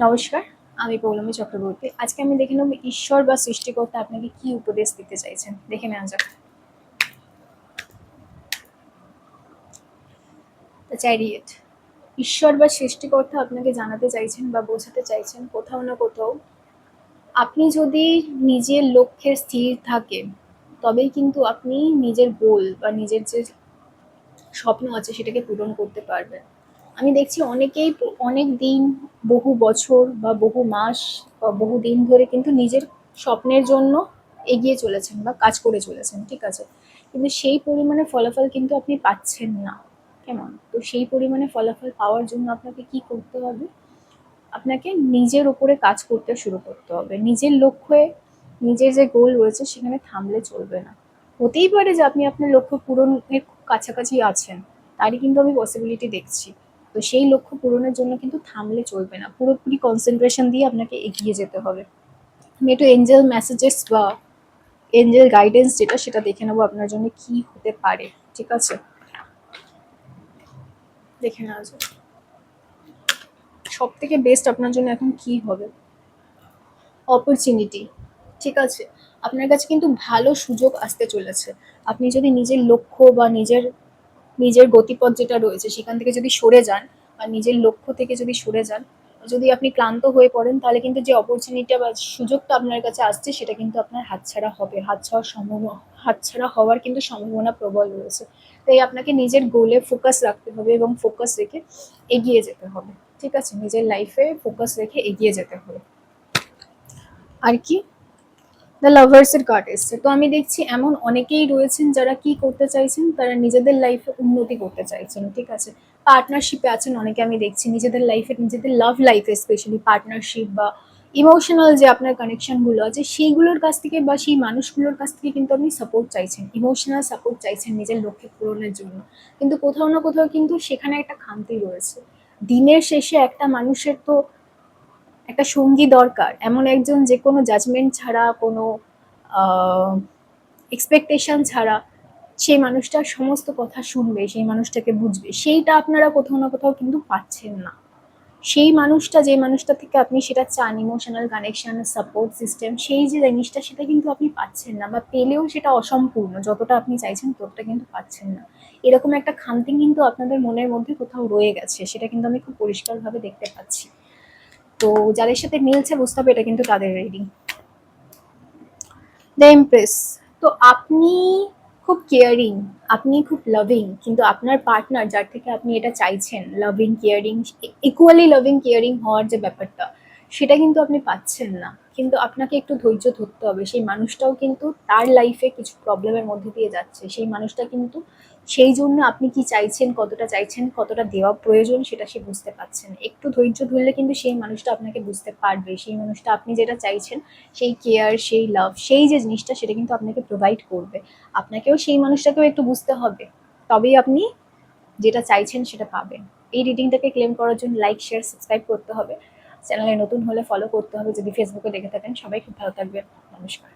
নমস্কার, আমি পৌলমী চক্রবর্তী। আজকে আমি দেখে নেব ঈশ্বর বা সৃষ্টিকর্তা আপনাকে কি উপদেশ দিতে চাইছেন। দেখে নেওয়া যাক। The chariot. ঈশ্বর বা সৃষ্টিকর্তা আপনাকে জানাতে চাইছেন বা বোঝাতে চাইছেন কোথাও না কোথাও আপনি যদি নিজের লক্ষ্যে স্থির থাকেন তবেই কিন্তু আপনি নিজের গোল বা নিজের যে স্বপ্ন আছে সেটাকে পূরণ করতে পারবেন। আমি দেখছি অনেকেই অনেক দিন, বহু বছর বা বহু মাস বা বহু দিন ধরে কিন্তু নিজের স্বপ্নের জন্য এগিয়ে চলেছেন বা কাজ করে চলেছেন, ঠিক আছে, কিন্তু সেই পরিমাণে ফলাফল কিন্তু আপনি পাচ্ছেন না। কেমন? তো সেই পরিমাণে ফলাফল পাওয়ার জন্য আপনাকে কি করতে হবে? আপনাকে নিজের উপরে কাজ করতে শুরু করতে হবে। নিজের লক্ষ্যে, নিজের যে গোল রয়েছে সেখানে থামলে চলবে না। হতেই পারে যে আপনি আপনার লক্ষ্য পূরণের খুব কাছাকাছি আছেন, তারই কিন্তু আমি পসিবিলিটি দেখছি। তো সেই লক্ষ্য পূরণের জন্য কিন্তু থামলে চলবে না, পুরোপুরি কনসেন্ট্রেশন দিয়ে আপনাকে এগিয়ে যেতে হবে। আমি একটু এঞ্জেল মেসেজেস বা এঞ্জেল গাইডেন্স যেটা সেটা দেখে নেবো আপনার জন্য কি হতে পারে, ঠিক আছে? দেখে নেওয়া যাক সব থেকে বেস্ট আপনার জন্য এখন কি হবে। অপরচুনিটি, ঠিক আছে, আপনার কাছে কিন্তু ভালো সুযোগ আসতে চলেছে। আপনি যদি নিজের লক্ষ্য বা নিজের নিজের গতিপথ যেটা রয়েছে সেখান থেকে যদি সরে যান বা নিজের লক্ষ্য থেকে যদি সরে যান, যদি আপনি ক্লান্ত হয়ে পড়েন, তাহলে কিন্তু যে অপরচুনিটি বা সুযোগটা আপনার কাছে আসছে সেটা কিন্তু আপনার হাতছাড়া হবে, হাতছাড়া হওয়ার কিন্তু সম্ভাবনা প্রবল রয়েছে। তাই আপনাকে নিজের গোলে ফোকাস রাখতে হবে এবং ফোকাস রেখে এগিয়ে যেতে হবে, ঠিক আছে, নিজের লাইফে ফোকাস রেখে এগিয়ে যেতে হবে। আর কি, দ্য লাভার্সের কার্ড এসছে। তো আমি দেখছি এমন অনেকেই রয়েছেন যারা কি করতে চাইছেন, তারা নিজেদের লাইফে উন্নতি করতে চাইছেন, ঠিক আছে, পার্টনারশিপে আছেন অনেকে। আমি দেখছি নিজেদের লাইফে, নিজেদের লাভ লাইফে স্পেশালি পার্টনারশিপ বা ইমোশনাল যে আপনার কানেকশনগুলো আছে সেইগুলোর কাছ থেকে বা সেই মানুষগুলোর কাছ থেকে কিন্তু আপনি সাপোর্ট চাইছেন, ইমোশনাল সাপোর্ট চাইছেন নিজের লক্ষ্য পূরণের জন্য। কিন্তু কোথাও না কোথাও কিন্তু সেখানে একটা খামতি রয়েছে। দিনের শেষে একটা মানুষের তো একটা সঙ্গী দরকার, এমন একজন যে কোনো জাজমেন্ট ছাড়া, কোনো এক্সপেকটেশন ছাড়া সেই মানুষটার সমস্ত কথা শুনবে, সেই মানুষটাকে বুঝবে, সেইটা আপনারা কোথাও না কোথাও কিন্তু পাচ্ছেন না। সেই মানুষটা, যে মানুষটা থেকে আপনি সেটা চান, ইমোশনাল কানেকশন, সাপোর্ট সিস্টেম, সেই যে জিনিসটা সেটা কিন্তু আপনি পাচ্ছেন না, বা পেলেও সেটা অসম্পূর্ণ, যতটা আপনি চাইছেন ততটা কিন্তু পাচ্ছেন না। এরকম একটা খামতি কিন্তু আপনাদের মনের মধ্যে কোথাও রয়ে গেছে, সেটা কিন্তু আমি খুব পরিষ্কারভাবে দেখতে পাচ্ছি। তো যাদের সাথে মিলছে বুঝতে হবে এটা কিন্তু তাদের রিডিং। The empress. তো আপনি খুব কেয়ারিং, আপনি খুব লাভিং, কিন্তু আপনার পার্টনার যার থেকে আপনি এটা চাইছেন, loving caring, equally loving caring হওয়ার যে ব্যাপারটা সেটা কিন্তু আপনি পাচ্ছেন না। কিন্তু আপনাকে একটু ধৈর্য ধরতে হবে। সেই মানুষটাও কিন্তু তার লাইফে কিছু প্রবলেমের মধ্যে দিয়ে যাচ্ছে। সেই মানুষটা কিন্তু সেই জন্য আপনি কি চাইছেন, কতটা দেওয়া প্রয়োজন সেটা সে বুঝতে পারছে না। একটু ধৈর্য ধরলে কিন্তু সেই মানুষটা আপনাকে বুঝতে পারবে। সেই মানুষটা আপনি যেটা চাইছেন, সেই কেয়ার, সেই লাভ, সেই যে জিনিসটা সেটা কিন্তু আপনাকে প্রোভাইড করবে। আপনাকেও সেই মানুষটাকেও একটু বুঝতে হবে, তবেই আপনি যেটা চাইছেন সেটা পাবেন। এই রিডিংটাকে ক্লেম করার জন্য লাইক, শেয়ার, সাবস্ক্রাইব করতে হবে। চ্যানেলে নতুন হলে ফলো করতে হবে যদি ফেসবুকে দেখে থাকেন। সবাই খুব ভালো থাকবেন। নমস্কার।